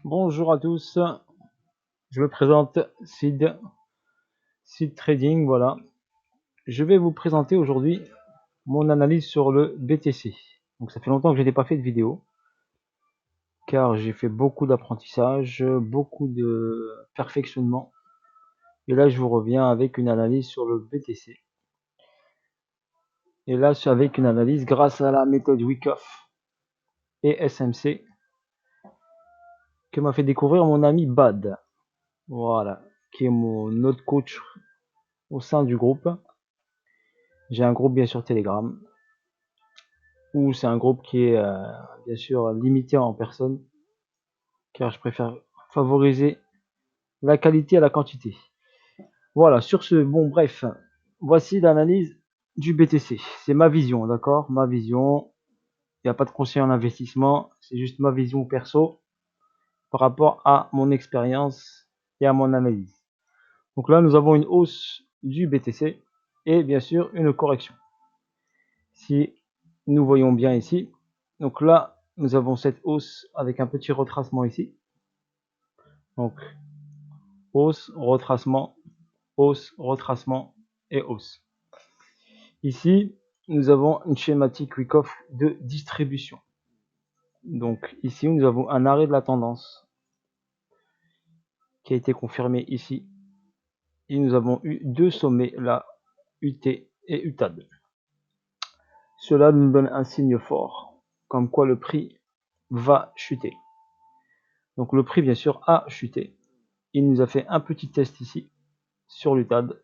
Bonjour à tous, je me présente Sid Trading, voilà. Je vais vous présenter aujourd'hui mon analyse sur le BTC. Donc ça fait longtemps que je n'ai pas fait de vidéo, car j'ai fait beaucoup d'apprentissage, beaucoup de perfectionnement. Et là je vous reviens avec une analyse sur le BTC. Et là c'est avec une analyse grâce à la méthode Wyckoff et SMC que m'a fait découvrir mon ami Bad. Voilà, qui est mon autre coach au sein du groupe. J'ai un groupe bien sûr Telegram, où c'est un groupe qui est bien sûr limité en personnes, car je préfère favoriser la qualité à la quantité. Voilà, sur ce, bon bref, voici l'analyse du BTC. C'est ma vision, d'accord? Ma vision, il n'y a pas de conseil en investissement, c'est juste ma vision perso par rapport à mon expérience et à mon analyse. Donc là, nous avons une hausse du BTC et bien sûr une correction. Si nous voyons bien ici, donc là, nous avons cette hausse avec un petit retracement ici. Donc, hausse, retracement, hausse, retracement et hausse. Ici, nous avons une schématique Wyckoff de distribution. Donc, ici, nous avons un arrêt de la tendance qui a été confirmé ici. Et nous avons eu deux sommets là, UT et UTAD. Cela nous donne un signe fort, comme quoi le prix va chuter. Donc, le prix, bien sûr, a chuté. Il nous a fait un petit test ici sur l'UTAD.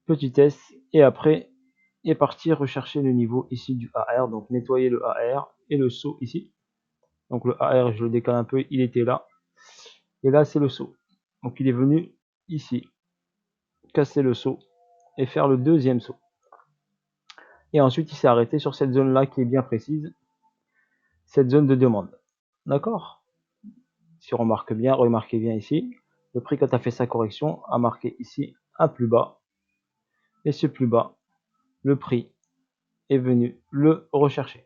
Petit test et après est parti rechercher le niveau ici du AR, donc nettoyer le AR et le saut ici. Donc le AR, je le décale un peu, il était là. Et là, c'est le saut. Donc il est venu ici, casser le saut et faire le deuxième saut. Et ensuite, il s'est arrêté sur cette zone-là qui est bien précise, cette zone de demande. D'accord? Si on remarque bien, remarquez bien ici, le prix quand a fait sa correction a marqué ici un plus bas. Et ce plus bas, le prix est venu le rechercher.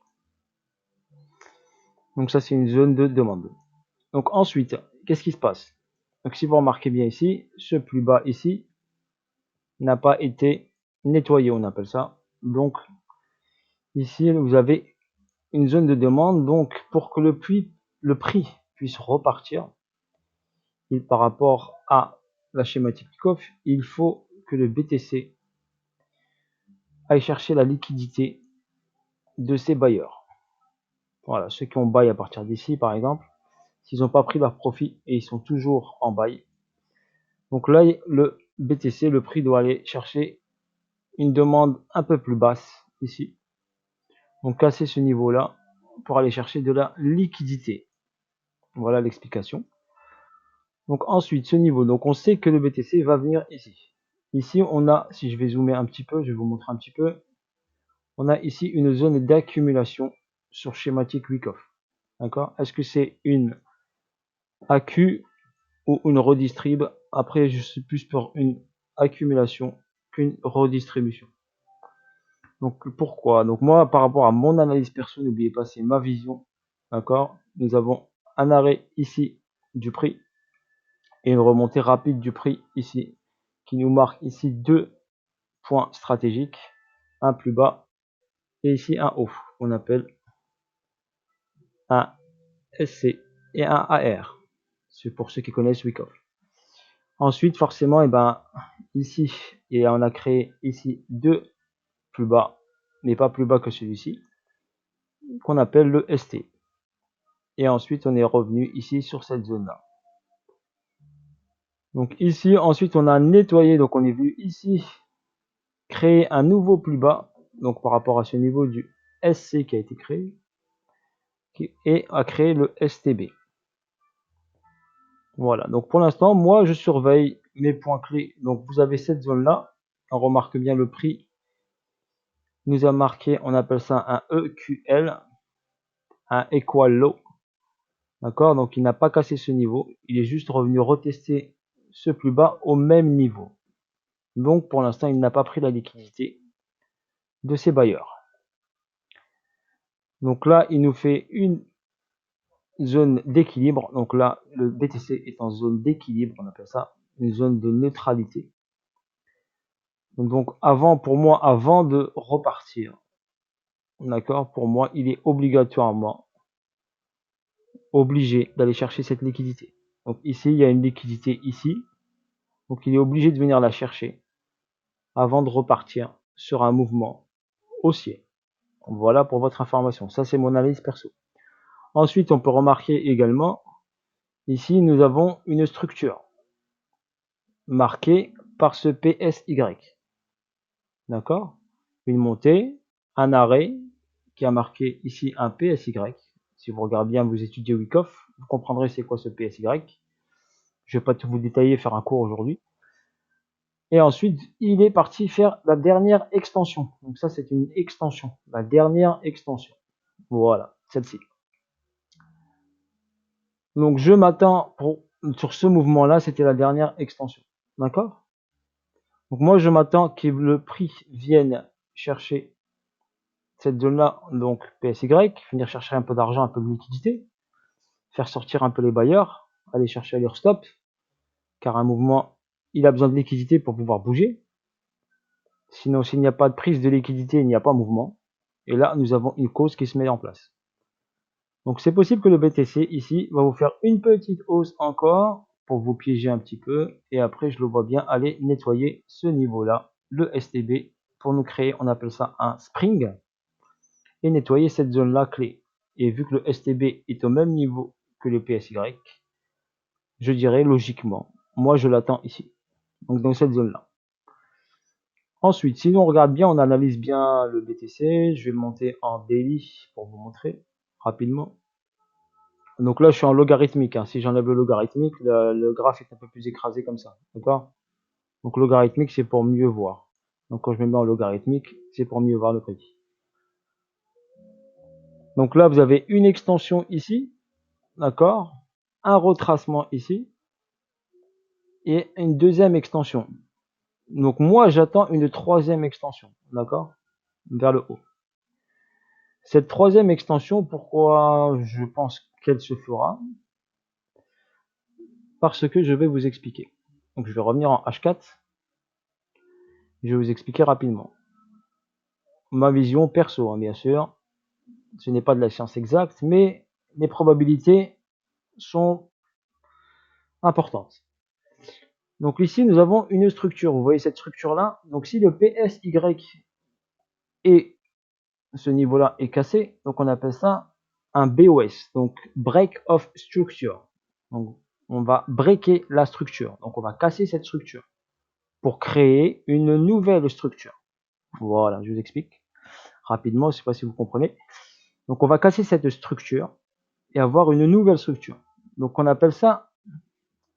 Donc ça, c'est une zone de demande. Donc ensuite, qu'est-ce qui se passe? Donc si vous remarquez bien ici, ce plus bas ici n'a pas été nettoyé, on appelle ça. Donc ici, vous avez une zone de demande. Donc pour que le prix puisse repartir, par rapport à la schématique Wyckoff, il faut que le BTC aille chercher la liquidité de ses bailleurs. Voilà, ceux qui ont bail à partir d'ici, par exemple, s'ils n'ont pas pris leur profit et ils sont toujours en bail. Donc là, le BTC, le prix doit aller chercher une demande un peu plus basse ici. Donc casser ce niveau-là pour aller chercher de la liquidité. Voilà l'explication. Donc ensuite, ce niveau, donc on sait que le BTC va venir ici. Ici, on a, si je vais zoomer un petit peu, je vais vous montrer un petit peu, on a ici une zone d'accumulation sur schématique Wyckoff. D'accord? Est-ce que c'est une AQ ou une redistrib? Après, je suis plus pour une accumulation qu'une redistribution. Donc pourquoi? Donc moi, par rapport à mon analyse perso, n'oubliez pas, c'est ma vision. D'accord? Nous avons un arrêt ici du prix et une remontée rapide du prix ici, qui nous marque ici deux points stratégiques, un plus bas et ici un haut, qu'on appelle un SC et un AR. C'est pour ceux qui connaissent Wyckoff. Ensuite, forcément, et ici, et on a créé ici deux plus bas, mais pas plus bas que celui-ci, qu'on appelle le ST. Et ensuite, on est revenu ici sur cette zone-là. Donc ici, ensuite, on a nettoyé, donc on est venu ici créer un nouveau plus bas, donc par rapport à ce niveau du SC qui a été créé, et a créé le STB. Voilà, donc pour l'instant, moi, je surveille mes points clés. Donc vous avez cette zone-là, on remarque bien le prix nous a marqué, on appelle ça un EQL, un Equal Low. D'accord, donc il n'a pas cassé ce niveau, il est juste revenu retester ce plus bas au même niveau. Donc pour l'instant, il n'a pas pris la liquidité de ses bailleurs. Donc là, il nous fait une zone d'équilibre. Donc là, le BTC est en zone d'équilibre, on appelle ça une zone de neutralité. Donc pour moi, avant de repartir, d'accord, pour moi, il est obligatoirement obligé d'aller chercher cette liquidité. Donc ici, il y a une liquidité ici. Donc il est obligé de venir la chercher avant de repartir sur un mouvement haussier. Voilà pour votre information. Ça, c'est mon analyse perso. Ensuite, on peut remarquer également, ici, nous avons une structure marquée par ce PSY. D'accord? Une montée, un arrêt qui a marqué ici un PSY. Si vous regardez bien, vous étudiez Wyckoff, vous comprendrez c'est quoi ce PSY. Je ne vais pas tout vous détailler, faire un cours aujourd'hui. Et ensuite, il est parti faire la dernière extension. Donc ça, c'est une extension. La dernière extension. Voilà, celle-ci. Donc je m'attends sur ce mouvement-là, c'était la dernière extension. D'accord? Donc moi, je m'attends que le prix vienne chercher cette zone-là, donc PSY, venir chercher un peu d'argent, un peu de liquidité, faire sortir un peu les bailleurs, aller chercher leur stop, car un mouvement, il a besoin de liquidité pour pouvoir bouger. Sinon, s'il n'y a pas de prise de liquidité, il n'y a pas de mouvement. Et là, nous avons une cause qui se met en place. Donc, c'est possible que le BTC, ici, va vous faire une petite hausse encore pour vous piéger un petit peu. Et après, je le vois bien aller nettoyer ce niveau-là, le STB, pour nous créer, on appelle ça un spring, et nettoyer cette zone-là clé. Et vu que le STB est au même niveau que le PSY, je dirais logiquement, moi, je l'attends ici. Donc, dans cette zone-là. Ensuite, si on regarde bien, on analyse bien le BTC. Je vais monter en daily pour vous montrer rapidement. Donc là, je suis en logarithmique. Si j'enlève le logarithmique, le graphe est un peu plus écrasé comme ça. D'accord? Donc logarithmique, c'est pour mieux voir. Donc quand je me mets en logarithmique, c'est pour mieux voir le prix. Donc là, vous avez une extension ici. D'accord? Un retracement ici. Et une deuxième extension. Donc moi, j'attends une troisième extension. D'accord? Vers le haut. Cette troisième extension, pourquoi je pense qu'elle se fera? Parce que je vais vous expliquer. Donc je vais revenir en H4. Je vais vous expliquer rapidement. Ma vision perso, bien sûr. Ce n'est pas de la science exacte, mais les probabilités sont importantes. Donc ici, nous avons une structure. Vous voyez cette structure-là? Donc si le PSY et ce niveau-là est cassé, donc on appelle ça un BOS, donc Break of Structure. Donc on va breaker la structure. Donc on va casser cette structure pour créer une nouvelle structure. Voilà, je vous explique rapidement, je ne sais pas si vous comprenez. Donc on va casser cette structure et avoir une nouvelle structure. Donc on appelle ça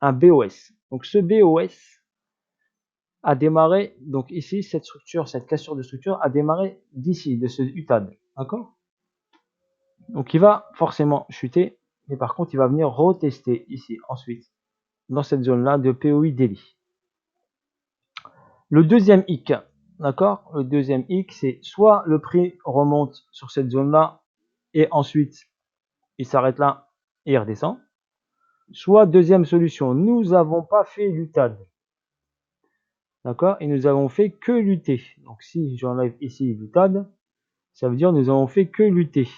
un BOS. Donc ce BOS a démarré, donc ici, cette structure, cette cassure de structure a démarré d'ici, de ce UTAD. D'accord? Donc il va forcément chuter, mais par contre il va venir retester ici ensuite, dans cette zone-là de POI daily. Le deuxième hic, d'accord? Le deuxième hic, c'est soit le prix remonte sur cette zone-là et ensuite il s'arrête là et il redescend. Soit deuxième solution, nous n'avons pas fait l'UTAD. D'accord? Et nous avons fait que lutter. Donc si j'enlève ici l'UTAD, ça veut dire nous avons fait que lutter.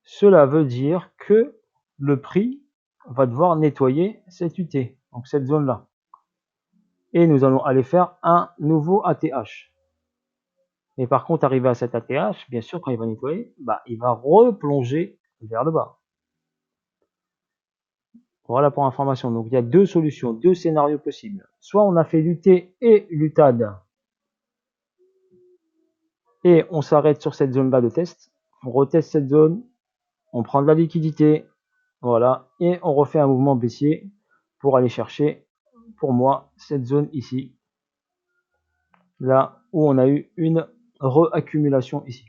Cela veut dire que le prix va devoir nettoyer cette UT, donc cette zone-là. Et nous allons aller faire un nouveau ATH. Mais par contre, arrivé à cet ATH, bien sûr, quand il va nettoyer, il va replonger vers le bas. Voilà pour information. Donc il y a deux solutions, deux scénarios possibles. Soit on a fait l'UT et l'UTAD et on s'arrête sur cette zone-là de test. On reteste cette zone, on prend de la liquidité, voilà, et on refait un mouvement baissier pour aller chercher, pour moi, cette zone ici, là où on a eu une reaccumulation ici.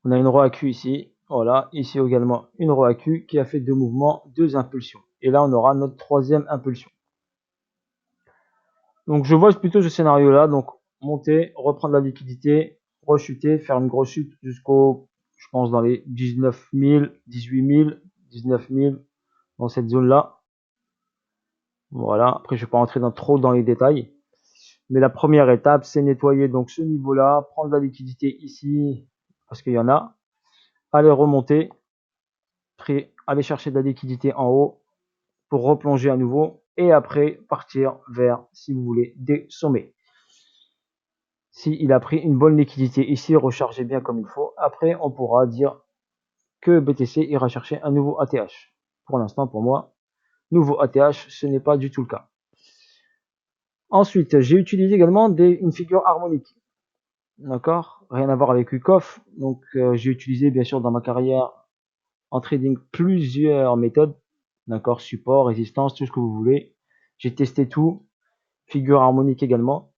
On a une reaccu ici, voilà, ici également une reaccu qui a fait deux mouvements, deux impulsions. Et là, on aura notre troisième impulsion. Donc, je vois plutôt ce scénario-là, donc monter, reprendre la liquidité, rechuter, faire une grosse chute jusqu'au, je pense dans les 19 000, 18 000, 19 000 dans cette zone-là. Voilà, après je ne vais pas rentrer trop dans les détails. Mais la première étape, c'est nettoyer donc ce niveau-là, prendre la liquidité ici, parce qu'il y en a, aller remonter, après aller chercher de la liquidité en haut pour replonger à nouveau, et après partir vers, si vous voulez, des sommets. S'il a pris une bonne liquidité ici, rechargez bien comme il faut, après on pourra dire que BTC ira chercher un nouveau ATH. Pour l'instant, pour moi, nouveau ATH, ce n'est pas du tout le cas. Ensuite, j'ai utilisé également une figure harmonique. D'accord, rien à voir avec UCOF. Donc, j'ai utilisé bien sûr dans ma carrière en trading plusieurs méthodes. D'accord, support, résistance, tout ce que vous voulez. J'ai testé tout. Figure harmonique également.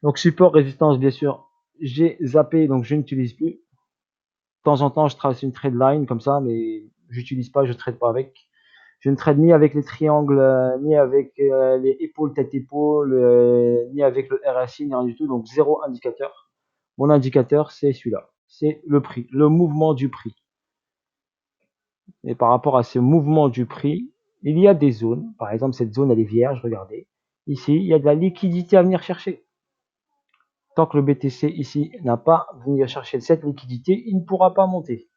Donc, support, résistance, bien sûr, j'ai zappé, donc je n'utilise plus. De temps en temps, je trace une trade line comme ça, mais j'utilise pas, je trade pas avec. Je ne trade ni avec les triangles, ni avec les épaules, tête-épaule, ni avec le RSI, ni rien du tout. Donc, zéro indicateur. Mon indicateur, c'est celui-là. C'est le prix, le mouvement du prix. Et par rapport à ce mouvement du prix, il y a des zones. Par exemple, cette zone, elle est vierge, regardez. Ici, il y a de la liquidité à venir chercher. Tant que le BTC ici n'a pas venu chercher cette liquidité, il ne pourra pas monter.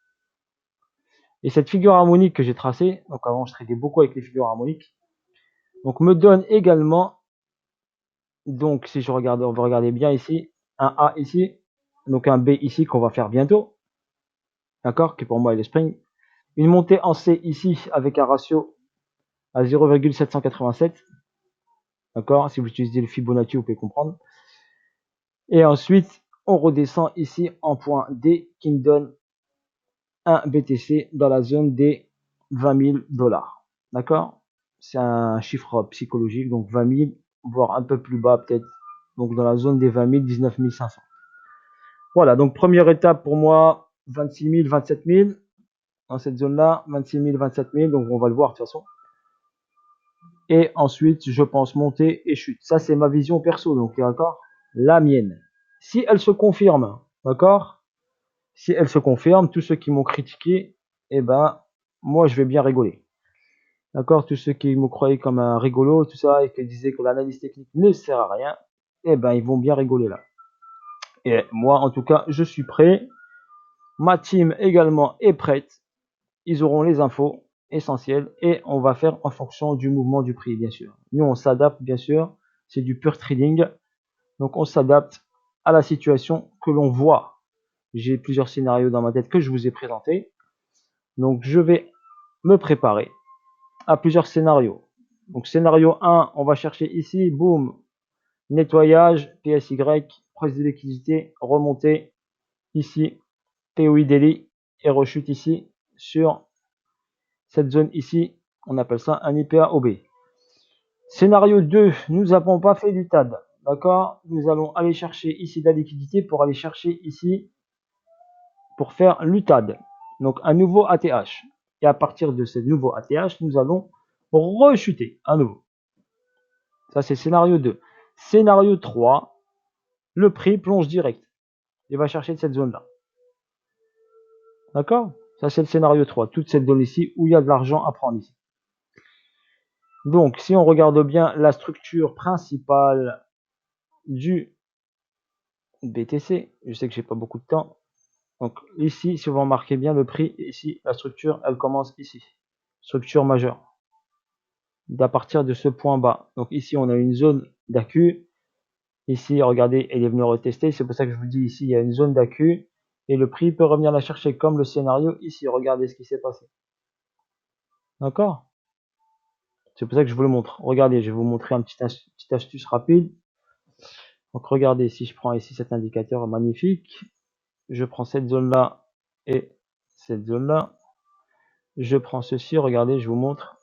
Et cette figure harmonique que j'ai tracée, donc avant je tradais beaucoup avec les figures harmoniques, donc me donne également, donc si je regarde, on va regarder bien ici, un A ici, donc un B ici qu'on va faire bientôt, d'accord, qui pour moi est le spring, une montée en C ici avec un ratio à 0,787, d'accord, si vous utilisez le Fibonacci vous pouvez comprendre, et ensuite on redescend ici en point D qui me donne un BTC dans la zone des 20 000 $. D'accord? C'est un chiffre psychologique, donc 20 000, voire un peu plus bas peut-être. Donc dans la zone des 20 000, 19 500. Voilà, donc première étape pour moi, 26 000, 27 000. Dans cette zone-là, 26 000, 27 000. Donc on va le voir de toute façon. Et ensuite, je pense monter et chute. Ça, c'est ma vision perso, donc d'accord? La mienne. Si elle se confirme, d'accord? Si elle se confirme, tous ceux qui m'ont critiqué, eh ben, moi, je vais bien rigoler. D'accord, tous ceux qui me croyaient comme un rigolo, tout ça, et qui disaient que l'analyse technique ne sert à rien, eh ben, ils vont bien rigoler là. Et moi, en tout cas, je suis prêt. Ma team également est prête. Ils auront les infos essentielles et on va faire en fonction du mouvement du prix, bien sûr. Nous, on s'adapte, bien sûr. C'est du pur trading. Donc, on s'adapte à la situation que l'on voit. J'ai plusieurs scénarios dans ma tête que je vous ai présentés. Donc, je vais me préparer à plusieurs scénarios. Donc scénario 1, on va chercher ici, boum, nettoyage, PSY, prise de liquidité, remontée, ici, POI daily, et rechute ici, sur cette zone ici, on appelle ça un IPA OB. Scénario 2, nous n'avons pas fait du TAD, d'accord? Nous allons aller chercher ici de la liquidité pour aller chercher ici, pour faire l'UTAD, donc un nouveau ATH. Et à partir de ce nouveau ATH, nous allons rechuter à nouveau. Ça, c'est scénario 2. Scénario 3, le prix plonge direct. Il va chercher de cette zone-là. D'accord? Ça, c'est le scénario 3. Toute cette zone ici où il y a de l'argent à prendre ici. Donc, si on regarde bien la structure principale du BTC, je sais que j'ai pas beaucoup de temps. Donc, ici, si vous remarquez bien le prix, ici, la structure, elle commence ici. Structure majeure. À partir de ce point bas. Donc, ici, on a une zone d'accu. Ici, regardez, elle est venue retester. C'est pour ça que je vous dis ici, il y a une zone d'accu. Et le prix peut revenir la chercher comme le scénario ici. Regardez ce qui s'est passé. D'accord? C'est pour ça que je vous le montre. Regardez, je vais vous montrer un petite astuce rapide. Donc regardez, si je prends ici cet indicateur magnifique, je prends cette zone-là et cette zone-là. Je prends ceci, regardez, je vous montre.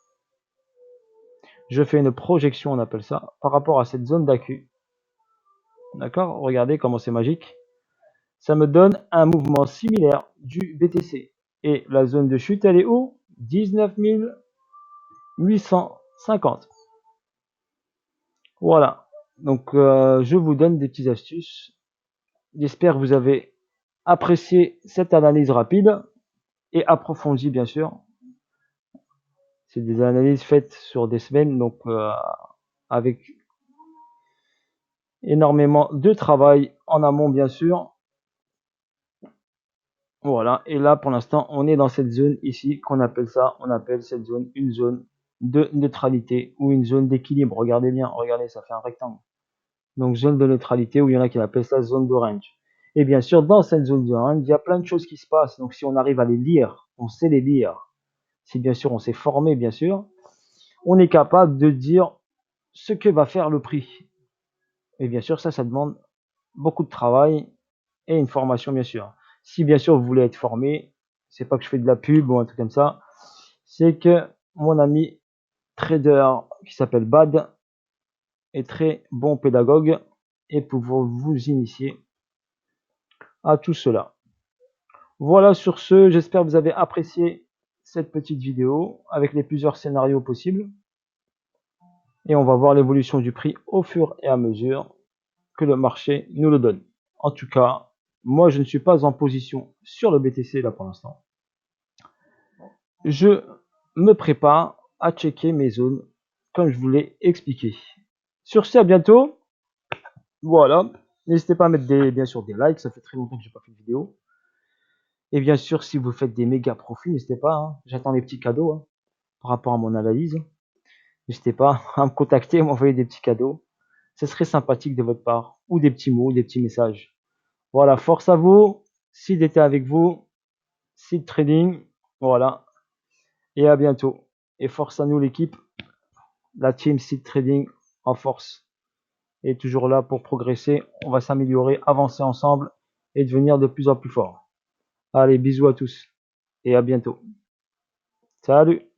Je fais une projection, on appelle ça, par rapport à cette zone d'accu. D'accord? Regardez comment c'est magique. Ça me donne un mouvement similaire du BTC. Et la zone de chute, elle est où? 19 850. Voilà. Donc, je vous donne des petites astuces. J'espère que vous avez apprécier cette analyse rapide et approfondie, bien sûr. C'est des analyses faites sur des semaines, donc avec énormément de travail en amont, bien sûr. Voilà, et là pour l'instant on est dans cette zone ici qu'on appelle ça, on appelle cette zone une zone de neutralité ou une zone d'équilibre. Regardez bien, regardez, ça fait un rectangle. Donc zone de neutralité, ou il y en a qui appellent ça zone d'orange. Et bien sûr, dans cette zone d'orange, il y a plein de choses qui se passent. Donc si on arrive à les lire, on sait les lire. Si bien sûr on s'est formé, bien sûr, on est capable de dire ce que va faire le prix. Et bien sûr, ça demande beaucoup de travail et une formation, bien sûr. Si bien sûr vous voulez être formé, c'est pas que je fais de la pub ou un truc comme ça, c'est que mon ami trader qui s'appelle Bad est très bon pédagogue et pour vous initier à tout cela. Voilà, sur ce, j'espère que vous avez apprécié cette petite vidéo avec les plusieurs scénarios possibles. Et on va voir l'évolution du prix au fur et à mesure que le marché nous le donne. En tout cas, moi je ne suis pas en position sur le BTC là pour l'instant. Je me prépare à checker mes zones comme je vous l'ai expliqué. Sur ce, à bientôt. Voilà. N'hésitez pas à mettre bien sûr des likes, ça fait très longtemps que j'ai pas fait de vidéo. Et bien sûr, si vous faites des méga profits, n'hésitez pas, hein. J'attends les petits cadeaux hein, par rapport à mon analyse. N'hésitez pas à me contacter, à m'envoyer des petits cadeaux. Ce serait sympathique de votre part. Ou des petits mots, des petits messages. Voilà, force à vous. Sid était avec vous. Sid Trading. Voilà. Et à bientôt. Et force à nous l'équipe. La team Sid Trading en force. Est toujours là pour progresser. On va s'améliorer, avancer ensemble et devenir de plus en plus fort. Allez, bisous à tous. Et à bientôt. Salut!